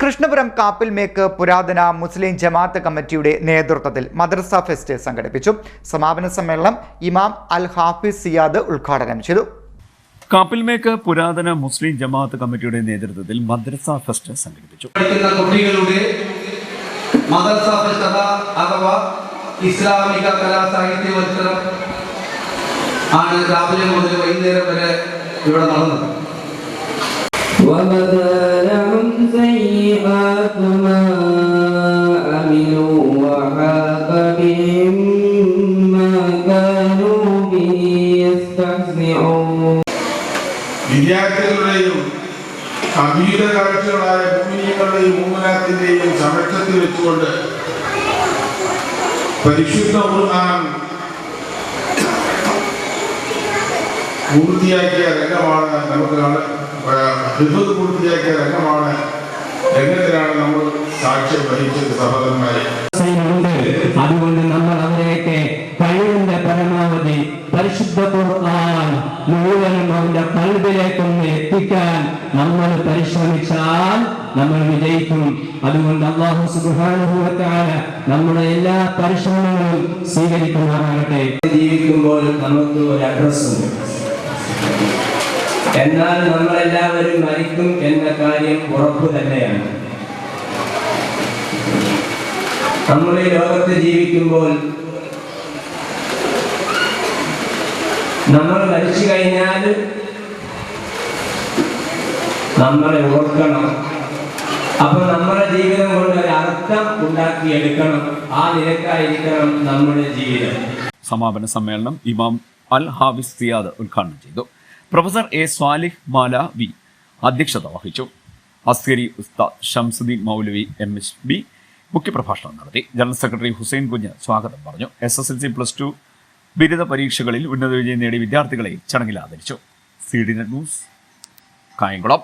കൃഷ്ണപുരം കാപ്പിൽമേക്ക് പുരാതന മുസ്ലിം ജമാഅത്ത് കമ്മിറ്റിയുടെ നേതൃത്വത്തിൽ മദ്രസ ഫെസ്റ്റ് സംഘടിപ്പിച്ചു. സമാപന സമ്മേളനം ഇമാം അൽ ഹാഫിസ് സിയാദ് ഉദ്ഘാടനം ചെയ്തു. കാപ്പിൽമേക്ക് പുരാതന മുസ്ലിം ജമാഅത്ത് കമ്മിറ്റിയുടെ നേതൃത്വത്തിൽ മദ്രസ ഫെസ്റ്റ് സംഘടിപ്പിച്ചു. കുട്ടികളുടെ മദ്രസ ഫെസ്റ്റ് അഥവാ ഇസ്ലാമിക കലാസാഹിത്യോത്സവം ആണ് രാവിലെ മുതൽ വൈകുന്നേരം വരെ ഇവിടെ നടന്നത്. വിദ്യാർത്ഥികളുടെയും അഭീത കാഴ്ചകളായ മുഅ്മിനീങ്ങളുടെയും മുഅ്മിനാത്തിന്റെയും സമക്ഷത്തിൽ വെച്ചുകൊണ്ട് പരിശുദ്ധ ഖുർആൻ പൂർത്തിയാക്കിയ രംഗമാണ് പൂർത്തിയാക്കിയ രംഗത്തിലാണ് നമ്മൾ സാക്ഷ്യം വഹിച്ചത് സഹോദരന്മാരെ. അതുകൊണ്ട് നമ്മൾ അവരെയൊക്കെ കഴിവിന്റെ പരമാവധി പരിശുദ്ധ ഖുർആൻ മുഴുവനും അവന്റെ ഖൽബിലേക്കൊന്ന് എത്തിക്കാൻ നമ്മൾ പരിശ്രമിച്ചാൽ നമ്മൾ വിജയിക്കും. അതുകൊണ്ട് അല്ലാഹു സുബ്ഹാനഹു വ തആല നമ്മുടെ എല്ലാ പരിശ്രമങ്ങളും സ്വീകരിക്കുമാറാകട്ടെ. ജീവിക്കുമ്പോൾ നമുക്ക് ഒരു അഡ്രസ് ഉണ്ട്, എന്നാൽ നമ്മളെല്ലാവരും മരിക്കും എന്ന കാര്യം ഉറപ്പ് തന്നെയാണ്. നമ്മൾ ഈ ലോകത്ത് ജീവിക്കുമ്പോൾ നമ്മൾ മരിച്ചു കഴിഞ്ഞാൽ നമ്മളെ ഓർക്കണം. അപ്പൊ നമ്മുടെ ജീവിതം കൊണ്ട് ഒരു അർത്ഥം ഉണ്ടാക്കിയെടുക്കണം. ആ നിലക്കായിരിക്കണം നമ്മുടെ ജീവിതം. സമാപന സമ്മേളനം ഇമാം അൽ ഹാഫിസ് സിയാദ് ഉദ്ഘാടനം ചെയ്തു. പ്രൊഫസർ എ സ്വാലിഹ് മാലവി അധ്യക്ഷത വഹിച്ചു. അസ്കരി ഉസ്താദ് ഷംസുദ്ദീൻ മൗലവി MSB മുഖ്യപ്രഭാഷണം നടത്തി. ജനറൽ സെക്രട്ടറി ഹുസൈൻ കുഞ്ഞ് സ്വാഗതം പറഞ്ഞു. SSLC +2 ബിരുദ പരീക്ഷകളിൽ ഉന്നത വിജയം നേടിയ വിദ്യാർത്ഥികളെ ചടങ്ങിൽ ആദരിച്ചു. CDNet news, Kayamkulam.